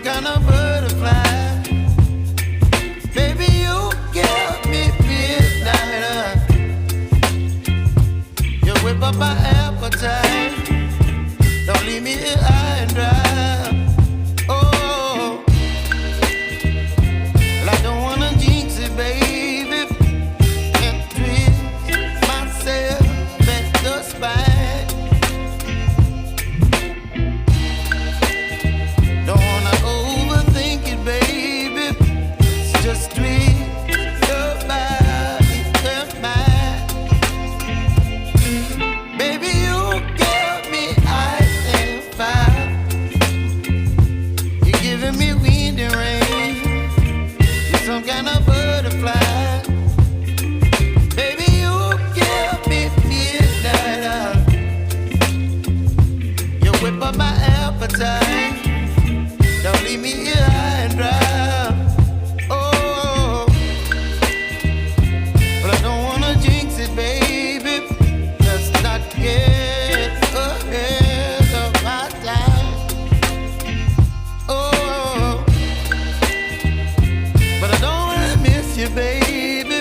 kind of butterfly. Baby, you give me midnight. You whip up my appetite. Don't leave me here high and dry. Oh, well, I don't wanna jinx it, baby, and twist myself at the spine. Don't wanna overthink it, baby. It's just twist your body and mine. Baby, you give me ice and fire. You're giving me wind and rain. You're some kind of butterfly. Baby, you give me midnight. You whip up my appetite. Don't leave me here high and dry. Oh, but I don't wanna jinx it, baby. Let's not get ahead of my time. Oh, but I don't wanna miss you, baby.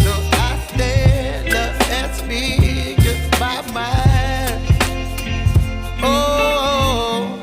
So I stand up and speak just my mind. Oh.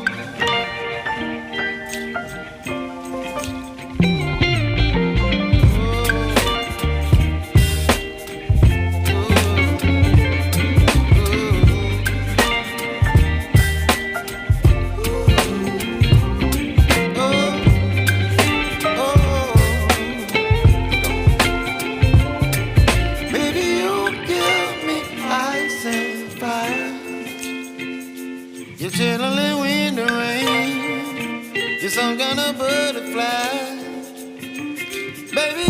Baby, you give me ice and fire. You're chilling wind and rain. You're some kind of butterfly. Baby,